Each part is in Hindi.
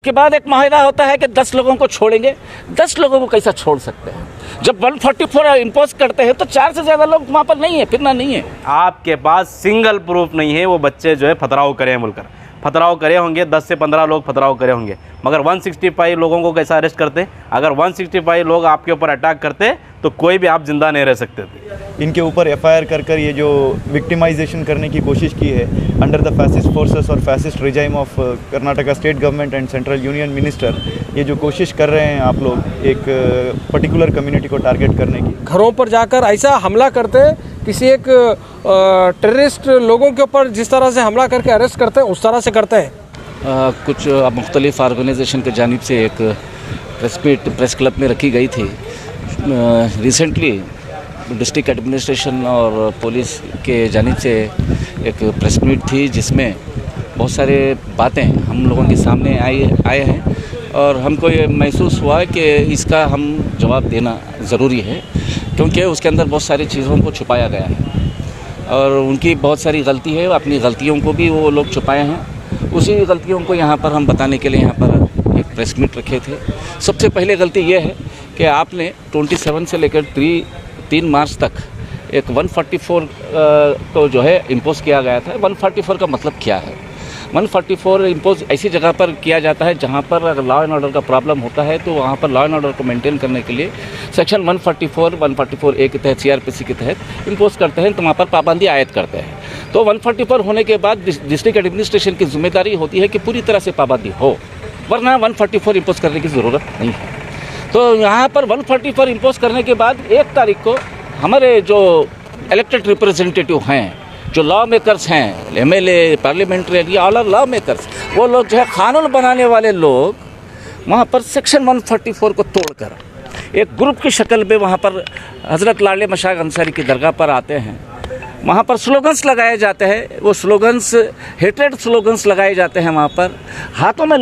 के बाद एक माहिदा होता है कि 10 लोगों को छोड़ेंगे। 10 लोगों को कैसा छोड़ सकते हैं? जब 144 इम्पोज करते हैं तो 4 से ज़्यादा लोग वहाँ पर नहीं है, फिरना नहीं है। आपके पास सिंगल प्रूफ नहीं है वो बच्चे जो है फतराव करे हैं बोलकर। फतराव करे होंगे 10 से 15 लोग फतराव करे होंगे, मगर 165 लोगों को कैसा अरेस्ट करते? अगर 165 लोग आपके ऊपर अटैक करते तो कोई भी आप जिंदा नहीं रह सकते थे। इनके ऊपर एफआईआर कर ये जो विक्टिमाइजेशन करने की कोशिश की है अंडर द फैसिस्ट फोर्सेस और fascist regime of Karnataka state government and central union minister, ये जो कोशिश कर रहे हैं आप लोग एक पर्टिकुलर कम्युनिटी को टारगेट करने की, घरों पर जाकर ऐसा हमला करते, किसी एक टेररिस्ट लोगों के ऊपर जिस तरह से हमला करके अरेस्ट करते हैं उस तरह से करते हैं। कुछ मुख्तलिफ ऑर्गेनाइजेशन की जानिब से एक प्रेस मीट प्रेस क्लब में रखी गई थी। रिसेंटली डिस्ट्रिक्ट एडमिनिस्ट्रेशन और पुलिस के जानिब से एक प्रेस मीट थी जिसमें बहुत सारे बातें हम लोगों के सामने आए हैं और हमको ये महसूस हुआ कि इसका हम जवाब देना ज़रूरी है, क्योंकि उसके अंदर बहुत सारी चीज़ों को छुपाया गया है और उनकी बहुत सारी गलती है। अपनी गलतियों को भी वो लोग छुपाए हैं। उसी गलतियों को यहाँ पर हम बताने के लिए यहाँ पर एक प्रेस मीट रखे थे। सबसे पहले गलती ये है कि आपने 27 से लेकर 3 मार्च तक एक 144 को जो है इम्पोज किया गया था। 144 का मतलब क्या है? 144 इम्पोज ऐसी जगह पर किया जाता है जहाँ पर अगर लॉ एंड ऑर्डर का प्रॉब्लम होता है तो वहाँ पर लॉ एंड ऑर्डर को मेंटेन करने के लिए सेक्शन 144 ए के तहत सीआरपीसी के तहत इम्पोज करते हैं, तो वहाँ पर पाबंदी आयद करते हैं। तो 144 होने के बाद डिस्ट्रिक्ट एडमिनिस्ट्रेशन की जिम्मेदारी होती है कि पूरी तरह से पाबंदी हो, वरना 144 इम्पोज करने की ज़रूरत नहीं है। तो यहाँ पर 144 इम्पोज करने के बाद 1 तारीख को हमारे जो इलेक्टेड रिप्रेजेंटेटिव हैं, जो लॉ मेकर्स हैं, MLA, parliamentary, all are law makers, वो लोग जो है कानून बनाने वाले लोग वहाँ पर सेक्शन 144 को तोड़कर एक ग्रुप की शक्ल में वहाँ पर हज़रत लाले मशाक अंसारी की दरगाह पर आते हैं। वहाँ पर स्लोगन्स लगाए जाते हैं, वो स्लोगन्स हेटेड स्लोगन्स लगाए जाते हैं। वहाँ पर हाथों में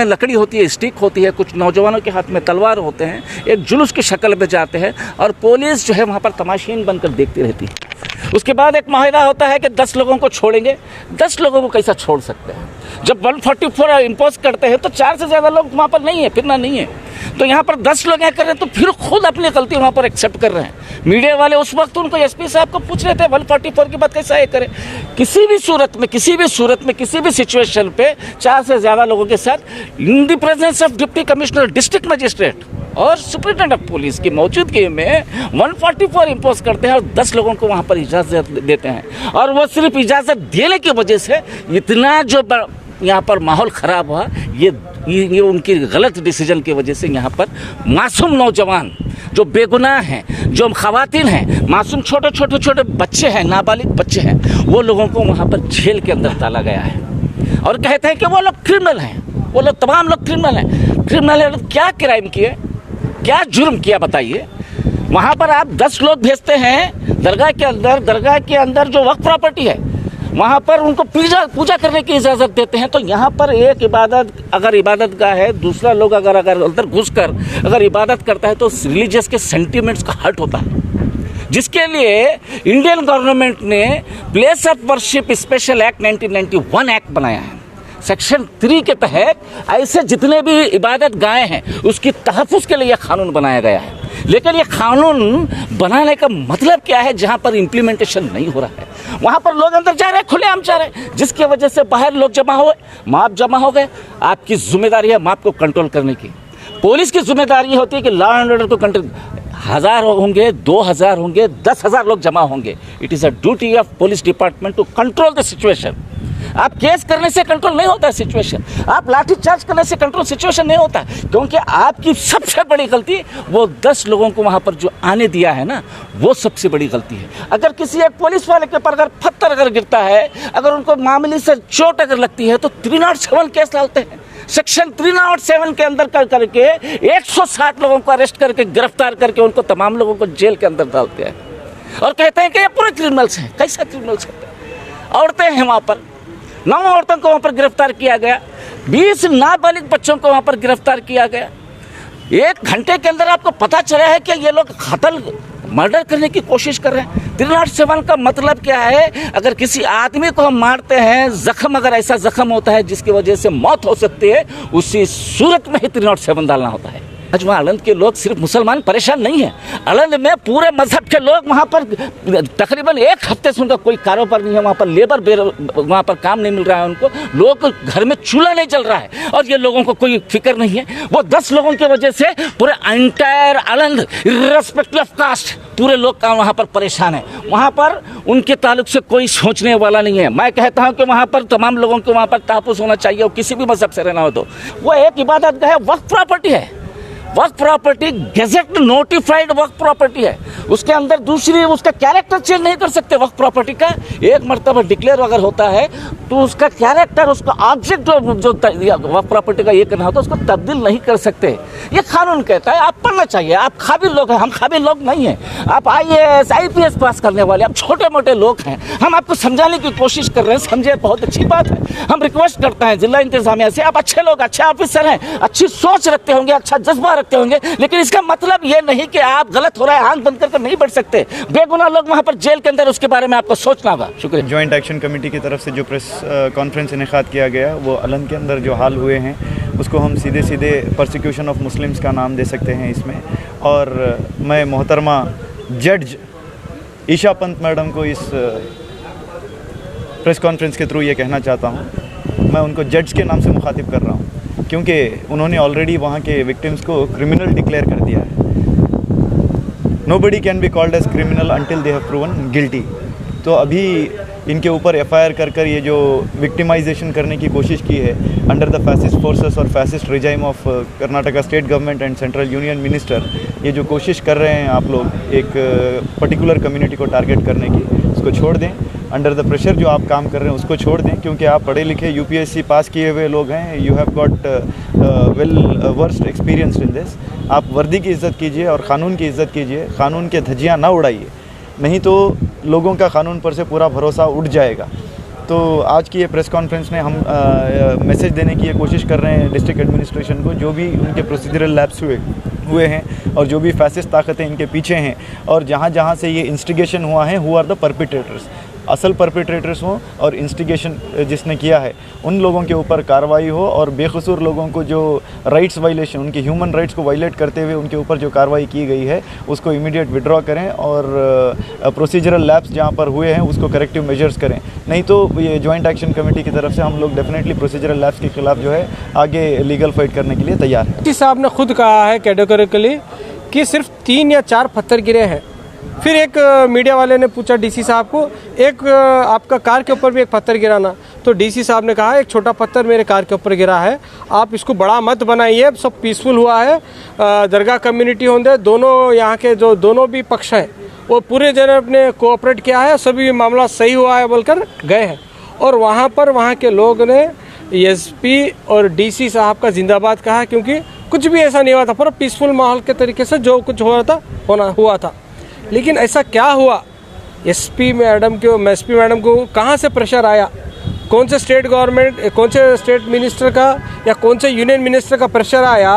लकड़ी होती है, स्टिक होती है, कुछ नौजवानों के हाथ में तलवार होते हैं, एक जुलूस की शक्ल में जाते हैं और पुलिस जो है वहाँ पर तमाशीन बनकर देखती रहती है। उसके बाद एक माहिदा होता है कि 10 लोगों को छोड़ेंगे। 10 लोगों को कैसा छोड़ सकते हैं? जब 144 इम्पोज करते हैं तो 4 से ज़्यादा लोग वहाँ पर नहीं है, फिरना नहीं है। तो यहाँ पर 10 लोग हैं कर रहे हैं तो फिर खुद अपनी गलती वहाँ पर एक्सेप्ट कर रहे हैं। मीडिया वाले उस वक्त उनको एसपी साहब को पूछ रहे थे 144 की बात कैसा ये करें? किसी भी सूरत में किसी भी सिचुएशन पे 4 से ज़्यादा लोगों के साथ in the presence of deputy commissioner, district magistrate और सुप्रिटेंडेंट ऑफ पुलिस की मौजूदगी में 144 इम्पोज करते हैं और 10 लोगों को वहाँ पर इजाज़त देते हैं। और वो सिर्फ इजाज़त देने की वजह से इतना जो यहाँ पर माहौल ख़राब हुआ, ये उनकी गलत डिसीजन की वजह से यहाँ पर मासूम नौजवान जो बेगुनाह हैं, जो खवातीन हैं, मासूम छोटे बच्चे हैं, नाबालिग बच्चे हैं, वो लोगों को वहाँ पर जेल के अंदर डाला गया है और कहते हैं कि वो लोग क्रिमिनल हैं। वो लोग तमाम लोग क्रिमिनल हैं। क्रिमिनल है, क्या क्राइम किए, क्या जुर्म किया बताइए? वहाँ पर आप 10 लोग भेजते हैं दरगाह के अंदर जो वक्फ प्रॉपर्टी है वहाँ पर उनको पूजा करने की इजाज़त देते हैं। तो यहाँ पर एक अगर इबादत गाह है, दूसरा लोग अगर अंदर घुसकर अगर इबादत करता है तो रिलीजियस के सेंटिमेंट्स का हर्ट होता है, जिसके लिए इंडियन गवर्नमेंट ने place of worship special act 1991 act बनाया है। सेक्शन 3 के तहत ऐसे जितने भी इबादत गाहें हैं उसकी तहफ़्फ़ुज़ के लिए यह कानून बनाया गया है। लेकिन ये कानून बनाने का मतलब क्या है जहाँ पर इम्प्लीमेंटेशन नहीं हो रहा है? वहाँ पर लोग अंदर जा रहे हैं, खुलेआम जा रहे हैं, जिसकी वजह से बाहर लोग जमा हो गए। आपकी जिम्मेदारी है माप को कंट्रोल करने की। पुलिस की जिम्मेदारी होती है कि लॉ एंड ऑर्डर को कंट्रोल। 1000 होंगे, 2000 होंगे, 10,000 लोग जमा होंगे, it is a duty of police department to control the situation. आप केस करने से कंट्रोल नहीं होता सिचुएशन, आप लाठी चार्ज करने से कंट्रोल सिचुएशन नहीं होता, क्योंकि आपकी सबसे बड़ी गलती वो 10 लोगों को वहाँ पर जो आने दिया है ना, वो सबसे बड़ी गलती है। अगर किसी एक पुलिस वाले के ऊपर अगर पत्थर अगर गिरता है, अगर उनको मामूली से चोट अगर लगती है तो 307 केस डालते हैं। सेक्शन 307 के अंदर करके 160 लोगों को अरेस्ट करके गिरफ्तार करके उनको तमाम लोगों को जेल के अंदर डालते हैं और कहते हैं कि ये पूरे क्रिमिनल्स हैं। कैसा क्रिमिनल्स होते हैं? औरतें हैं वहाँ पर, 9 औरतों को वहाँ पर गिरफ्तार किया गया, 20 नाबालिग बच्चों को वहाँ पर गिरफ्तार किया गया। 1 घंटे के अंदर आपको पता चला है कि ये लोग कत्ल मर्डर करने की कोशिश कर रहे हैं। 307 का मतलब क्या है? अगर किसी आदमी को हम मारते हैं, जख्म अगर ऐसा जख्म होता है जिसकी वजह से मौत हो सकती है, उसी सूरत में ही 307 डालना होता है। आज वहाँ अलंद के लोग सिर्फ मुसलमान परेशान नहीं हैं, अलंद में पूरे मजहब के लोग वहाँ पर तकरीबन 1 हफ्ते से उनका कोई कारोबार नहीं है। वहाँ पर वहाँ पर काम नहीं मिल रहा है उनको, लोग घर में चूल्हा नहीं जल रहा है और ये लोगों को कोई फिक्र नहीं है। वो 10 लोगों की वजह से पूरे एंटायर अलंद इर्रेस्पेक्टिव ऑफ कास्ट पूरे लोग का वहाँ पर परेशान है। वहाँ पर उनके ताल्लुक से कोई सोचने वाला नहीं है। मैं कहता हूँ कि वहाँ पर तमाम लोगों को वहाँ पर तहफ़्फ़ुज़ होना चाहिए, और किसी भी मजहब से रहना हो तो। वो एक इबादत है, वक्फ प्रॉपर्टी है, वक्फ प्रॉपर्टी गेजेट नोटिफाइड वक्फ प्रॉपर्टी है। उसके अंदर दूसरी उसका कैरेक्टर चेंज नहीं कर सकते। वक्फ प्रॉपर्टी का एक मर्तबा डिक्लेयर अगर होता है तो उसका कैरेक्टर, उसका ऑब्जेक्ट जो वक्फ प्रॉपर्टी का ये करना होता है उसको तब्दील नहीं कर सकते। ये कानून कहता है। आप पढ़ना चाहिए, आप काबिल लोग हैं, हम काबिल लोग नहीं हैं। आप IAS IPS पास करने वाले, आप छोटे मोटे लोग हैं। हम आपको समझाने की कोशिश कर रहे हैं, समझे, बहुत अच्छी बात है। हम रिक्वेस्ट करते हैं जिला इंतजामिया से, आप अच्छे लोग, अच्छे ऑफिसर हैं, अच्छी सोच रखते होंगे, अच्छा जज्बा रखते होंगे, लेकिन इसका मतलब ये नहीं कि आप गलत हो रहा है आंख बंद करके नहीं बढ़ सकते। बेगुनाह लोग वहां पर जेल के अंदर, उसके बारे में आपको सोचना होगा। शुक्रिया। जॉइंट एक्शन कमेटी की तरफ से जो प्रेस कॉन्फ्रेंस इनेकाद किया गया, वो अलंद के अंदर जो हाल हुए हैं उसको हम सीधे सीधे परसिक्यूशन ऑफ मुस्लिम्स का नाम दे सकते हैं इसमें। और मैं मोहतरमा जज ईशा पंत मैडम को इस प्रेस कॉन्फ्रेंस के थ्रू ये कहना चाहता हूँ, मैं उनको जज के नाम से मुखातिब कर रहा हूँ, क्योंकि उन्होंने ऑलरेडी वहाँ के विक्टिम्स को क्रिमिनल डिक्लेयर कर दिया है। Nobody can be called as criminal until they have proven guilty. तो अभी इनके ऊपर FIR कर ये जो विक्टिमाइजेशन करने की कोशिश की है अंडर द फैसिस्ट फोर्सेस और fascist regime of Karnataka state government and central union minister, ये जो कोशिश कर रहे हैं आप लोग एक पर्टिकुलर कम्युनिटी को टारगेट करने की, उसको छोड़ दें। अंडर द प्रेशर जो आप काम कर रहे हैं उसको छोड़ दें, क्योंकि आप पढ़े लिखे UPSC पास किए हुए लोग हैं। You have got well versed experience in this. आप वर्दी की इज़्ज़त कीजिए और क़ानून की इज़्ज़त कीजिए, क़ानून के धज्जियाँ ना उड़ाइए, नहीं तो लोगों का कानून पर से पूरा भरोसा उठ जाएगा। तो आज की ये प्रेस कॉन्फ्रेंस में हम मैसेज देने की ये कोशिश कर रहे हैं डिस्ट्रिक्ट एडमिनिस्ट्रेशन को, जो भी उनके प्रोसीजरल लैप्स हुए हैं और जो भी फैसिस्ट ताकतें इनके पीछे हैं और जहाँ जहाँ से ये इंस्टिगेशन हुआ है, हु आर द परपिट्रेटर्स, असल परपिट्रेटर्स हों और इंस्टिगेशन जिसने किया है उन लोगों के ऊपर कार्रवाई हो, और बेकसूर लोगों को जो राइट्स वायलेशन, उनकी ह्यूमन राइट्स को वायलेट करते हुए उनके ऊपर जो कार्रवाई की गई है उसको इमीडिएट विड्रॉ करें और प्रोसीजरल लैप्स जहाँ पर हुए हैं उसको करेक्टिव मेजर्स करें। नहीं तो ये जॉइंट एक्शन कमेटी की तरफ से हम लोग डेफिनेटली प्रोसीजरल लैप्स के खिलाफ जो है आगे लीगल फाइट करने के लिए तैयार हैं। डीसी साहब ने खुद कहा है कैटेगोरिकली कि सिर्फ 3 या 4 पत्थर गिरे हैं। फिर एक मीडिया वाले ने पूछा डीसी साहब को, एक आपका कार के ऊपर भी एक पत्थर गिरा ना, तो डीसी साहब ने कहा एक छोटा पत्थर मेरे कार के ऊपर गिरा है, आप इसको बड़ा मत बनाइए, सब पीसफुल हुआ है। दरगाह कम्युनिटी होंगे, दोनों यहाँ के जो दोनों भी पक्ष हैं वो पूरे जने अपने कोऑपरेट किया है, सभी मामला सही हुआ है बोलकर गए हैं। और वहाँ पर वहाँ के लोग ने SP और डीसी साहब का जिंदाबाद कहा, क्योंकि कुछ भी ऐसा नहीं हुआ था, पूरा पीसफुल माहौल के तरीके से जो कुछ हुआ था। लेकिन ऐसा क्या हुआ, SP मैडम को कहाँ से प्रेशर आया, कौन से स्टेट गवर्नमेंट, कौन से स्टेट मिनिस्टर का या कौन से यूनियन मिनिस्टर का प्रेशर आया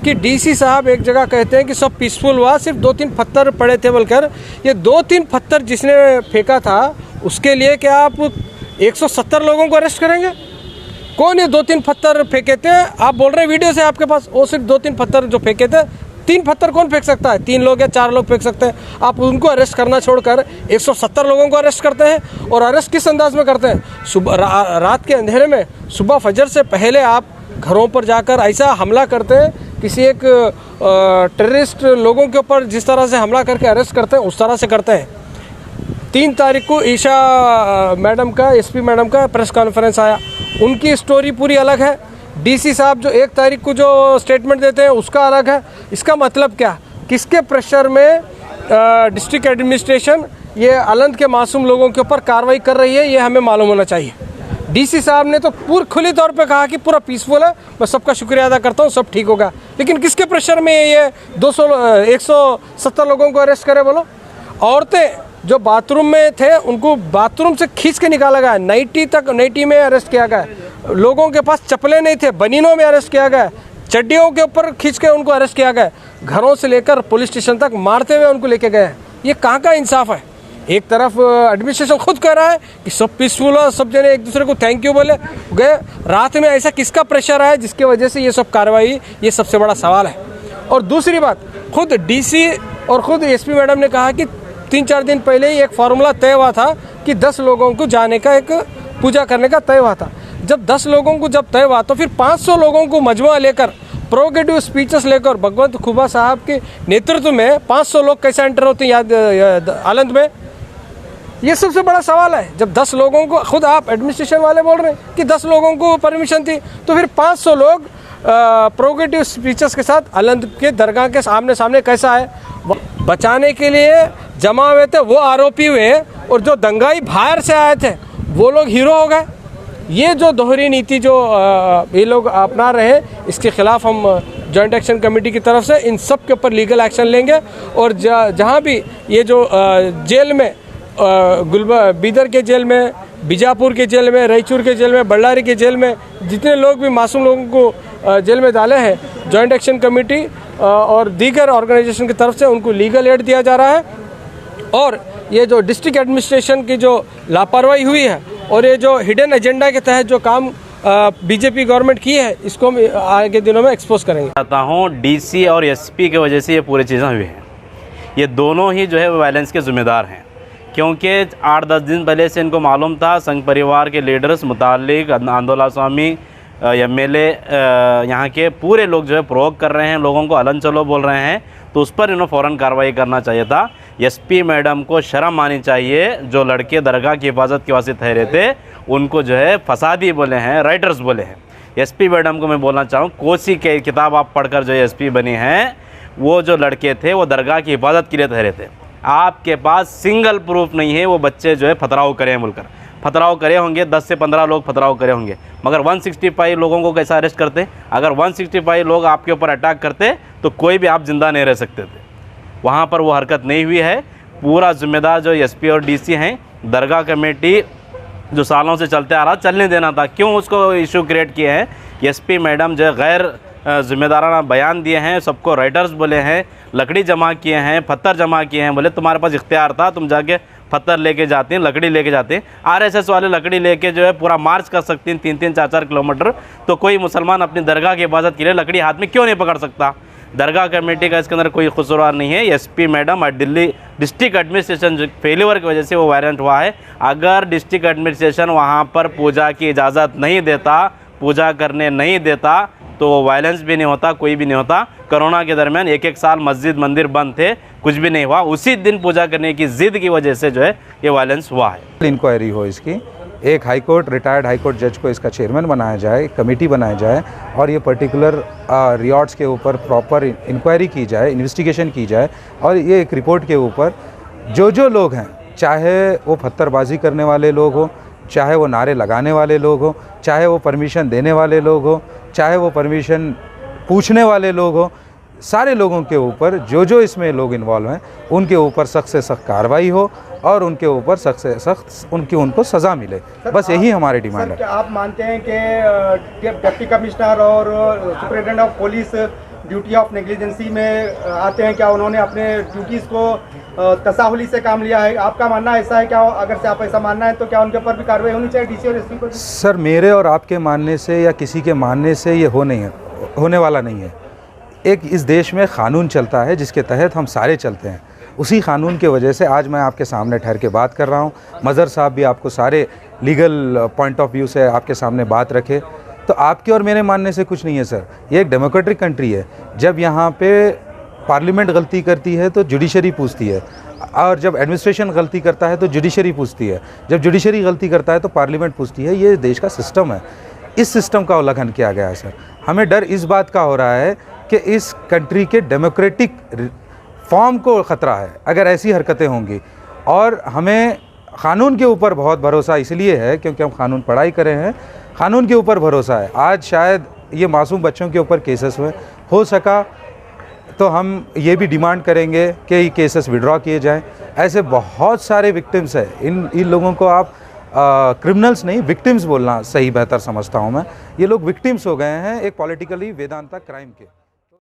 कि डीसी साहब एक जगह कहते हैं कि सब पीसफुल हुआ, सिर्फ 2-3 पत्थर पड़े थे बोलकर। ये 2-3 पत्थर जिसने फेंका था उसके लिए क्या आप 170 लोगों को अरेस्ट करेंगे? कौन ये 2-3 पत्थर फेंके थे? आप बोल रहे हैं वीडियो से आपके पास, वो सिर्फ 2-3 पत्थर जो फेंके थे। 3 पत्थर कौन फेंक सकता है? 3 लोग या 4 लोग फेंक सकते हैं। आप उनको अरेस्ट करना छोड़कर 170 लोगों को अरेस्ट करते हैं। और अरेस्ट किस अंदाज में करते हैं? सुबह रात के अंधेरे में, सुबह फजर से पहले आप घरों पर जाकर ऐसा हमला करते हैं, किसी एक टेररिस्ट लोगों के ऊपर जिस तरह से हमला करके अरेस्ट करते हैं उस तरह से करते हैं। 3 तारीख को ईशा मैडम का, SP मैडम का प्रेस कॉन्फ्रेंस आया, उनकी स्टोरी पूरी अलग है। डीसी साहब जो 1 तारीख को जो स्टेटमेंट देते हैं उसका अलग है। इसका मतलब क्या, किसके प्रेशर में डिस्ट्रिक्ट एडमिनिस्ट्रेशन ये अलंद के मासूम लोगों के ऊपर कार्रवाई कर रही है, ये हमें मालूम होना चाहिए। डीसी साहब ने तो पूरी खुली तौर पे कहा कि पूरा पीसफुल है, मैं सबका शुक्रिया अदा करता हूँ, सब ठीक होगा। लेकिन किसके प्रेशर में ये 170 लोगों को अरेस्ट करे बोलो? औरतें जो बाथरूम में थे उनको बाथरूम से खींच के निकाला गया, नाइटी में अरेस्ट किया गया। लोगों के पास चप्पलें नहीं थे, बनीनों में अरेस्ट किया गया, चड्डियों के ऊपर खींच के उनको अरेस्ट किया गया। घरों से लेकर पुलिस स्टेशन तक मारते हुए उनको लेके गए। ये कहाँ का इंसाफ है? एक तरफ एडमिनिस्ट्रेशन खुद कह रहा है कि सब पीसफुल हो, सब जने एक दूसरे को थैंक यू बोले गए। रात में ऐसा किसका प्रेशर आया जिसकी वजह से ये सब कार्रवाई, ये सबसे बड़ा सवाल है। और दूसरी बात, खुद डीसी और खुद एसपी मैडम ने कहा कि 3-4 दिन पहले ही एक फार्मूला तय हुआ था कि 10 लोगों को जाने का, एक पूजा करने का तय हुआ था। जब 10 लोगों को जब तय हुआ तो फिर 500 लोगों को मजमुआ लेकर, प्रोगेटिव स्पीचेस लेकर भगवंत खुबा साहब के नेतृत्व में 500 लोग कैसे एंटर होते हैं याद आलंद में? ये सबसे बड़ा सवाल है। जब 10 लोगों को, खुद आप एडमिनिस्ट्रेशन वाले बोल रहे हैं कि 10 लोगों को परमिशन थी, तो फिर 500 लोग प्रोगेटिव स्पीचेस के साथ आलंद के दरगाह के सामने कैसा है? बचाने के लिए जमा हुए थे वो आरोपी हुए, और जो दंगाई बाहर से आए थे वो लोग हीरो हो गए। ये जो दोहरी नीति जो ये लोग अपना रहे हैं, इसके खिलाफ हम जॉइंट एक्शन कमेटी की तरफ से इन सब के ऊपर लीगल एक्शन लेंगे। और जहाँ भी ये जो जेल में, बीदर के जेल में, बीजापुर के जेल में, रायचूर के जेल में, बल्लारी के जेल में जितने लोग भी मासूम लोगों को जेल में डाले हैं, जॉइंट एक्शन कमेटी और दीगर ऑर्गेनाइजेशन की तरफ से उनको लीगल एड दिया जा रहा है। और ये जो डिस्ट्रिक्ट एडमिनिस्ट्रेशन की जो लापरवाही हुई है और ये जो हिडन एजेंडा के तहत जो काम बीजेपी गवर्नमेंट की है, इसको हम आगे दिनों में एक्सपोज करेंगे। चाहता हूँ डीसी और एसपी की वजह से ये पूरी चीज़ें हुई हैं। ये दोनों ही जो है वायलेंस के ज़िम्मेदार हैं, क्योंकि 8-10 दिन पहले से इनको मालूम था संघ परिवार के लीडर्स मुतालिक आंदोलन स्वामी MLA यहाँ के पूरे लोग जो है प्रोवोक कर रहे हैं, लोगों को हलन चलो बोल रहे हैं, तो उस पर इन्होंने फ़ौरन कार्रवाई करना चाहिए था। एसपी मैडम को शर्म आनी चाहिए। जो लड़के दरगाह की हिफाजत के वास्ते ठहरे थे उनको जो है फसादी बोले हैं, राइटर्स बोले हैं। एसपी मैडम को मैं बोलना चाहूँ, कोसी के किताब आप पढ़कर जो एसपी बनी हैं, वो जो लड़के थे वो दरगाह की हिफाजत के लिए ठहरे थे। आपके पास सिंगल प्रूफ नहीं है वो बच्चे जो है फतराव करे बोलकर। फतराव करे होंगे, 10 से 15 लोग फतराव करे होंगे, मगर 165 लोगों को कैसा अरेस्ट करते? अगर 165 लोग आपके ऊपर अटैक करते तो कोई भी आप ज़िंदा नहीं रह सकते थे। वहाँ पर वो हरकत नहीं हुई है। पूरा जिम्मेदार जो एसपी और डीसी हैं, दरगाह कमेटी जो सालों से चलते आ रहा, चलने देना था। क्यों उसको इशू क्रिएट किए हैं? एसपी मैडम जो गैर जिम्मेदाराना बयान दिए हैं, सबको राइटर्स बोले हैं, लकड़ी जमा किए हैं, पत्थर जमा किए हैं। बोले तुम्हारे पास इख्तियार था, तुम जाके पत्थर लेके जाते हैं, लकड़ी लेके जाते हैं। RSS वाले लकड़ी लेके जो है पूरा मार्च कर सकती हैं 3-3, 4-4 किलोमीटर। तो कोई मुसलमान अपनी दरगाह की हिफाजत के लिए लकड़ी हाथ में क्यों नहीं पकड़ सकता? दरगाह कमेटी का इसके अंदर कोई कसूरवार नहीं है। एसपी मैडम और दिल्ली डिस्ट्रिक्ट एडमिनिस्ट्रेशन फेलियर की वजह से वो वायलेंट हुआ है। अगर डिस्ट्रिक्ट एडमिनिस्ट्रेशन वहाँ पर पूजा की इजाज़त नहीं देता, पूजा करने नहीं देता, तो वायलेंस भी नहीं होता, कोई भी नहीं होता। कोरोना के दरमियान 1-1 साल मस्जिद मंदिर बंद थे, कुछ भी नहीं हुआ। उसी दिन पूजा करने की ज़िद की वजह से जो है ये वायलेंस हुआ है। इंक्वायरी हो इसकी, एक high court retired high court जज को इसका चेयरमैन बनाया जाए, कमेटी बनाया जाए और ये पर्टिकुलर रियॉर्ड्स के ऊपर प्रॉपर इंक्वायरी की जाए, इन्वेस्टिगेशन की जाए। और ये एक रिपोर्ट के ऊपर जो लोग हैं, चाहे वो पत्थरबाजी करने वाले लोग हो, चाहे वो नारे लगाने वाले लोग हो, चाहे वो परमिशन देने वाले लोग हो, चाहे वो परमिशन पूछने वाले लोग हो, सारे लोगों के ऊपर जो इसमें लोग इन्वॉल्व हैं उनके ऊपर सख्त से सख्त कार्रवाई हो और उनके ऊपर सख्त से सख्त उनको सज़ा मिले। बस यही हमारी डिमांड है। क्या आप मानते हैं कि डिप्टी कमिश्नर और superintendent of police duty of negligence में आते हैं? क्या उन्होंने अपने ड्यूटीज़ को तसाहुली से काम लिया है? आपका मानना ऐसा है क्या? अगर से आप ऐसा मानना है तो क्या उनके ऊपर भी कार्रवाई होनी चाहिए, डीसी और एसपी को? सर, मेरे और आपके मानने से या किसी के मानने से ये होने वाला नहीं है। एक इस देश में क़ानून चलता है जिसके तहत हम सारे चलते हैं। उसी क़ानून की वजह से आज मैं आपके सामने ठहर के बात कर रहा हूँ। मज़हर साहब भी आपको सारे लीगल पॉइंट ऑफ व्यू से आपके सामने बात रखे। तो आपके और मेरे मानने से कुछ नहीं है सर। ये एक डेमोक्रेटिक कंट्री है। जब यहाँ पे पार्लियामेंट गलती करती है तो जुडिशरी पूछती है, और जब एडमिनिस्ट्रेशन गलती करता है तो जुडिशरी पूछती है, जब जुडिशरी गलती करता है तो पार्लियामेंट पूछती है। ये देश का सिस्टम है। इस सिस्टम का उल्लंघन किया गया है सर। हमें डर इस बात का हो रहा है कि इस कंट्री के डेमोक्रेटिक फॉर्म को ख़तरा है अगर ऐसी हरकतें होंगी। और हमें क़ानून के ऊपर बहुत भरोसा इसलिए है क्योंकि हम क़ानून पढ़ाई करे हैं, क़ानून के ऊपर भरोसा है। आज शायद ये मासूम बच्चों के ऊपर केसेस हुए, हो सका तो हम ये भी डिमांड करेंगे कि ये केसेस विड्रॉ किए जाएं। ऐसे बहुत सारे विक्टिम्स हैं। इन लोगों को आप क्रिमिनल्स नहीं, विक्टिम्स बोलना सही बेहतर समझता हूँ मैं। ये लोग विक्टिम्स हो गए हैं एक पॉलिटिकली वेदांता क्राइम के।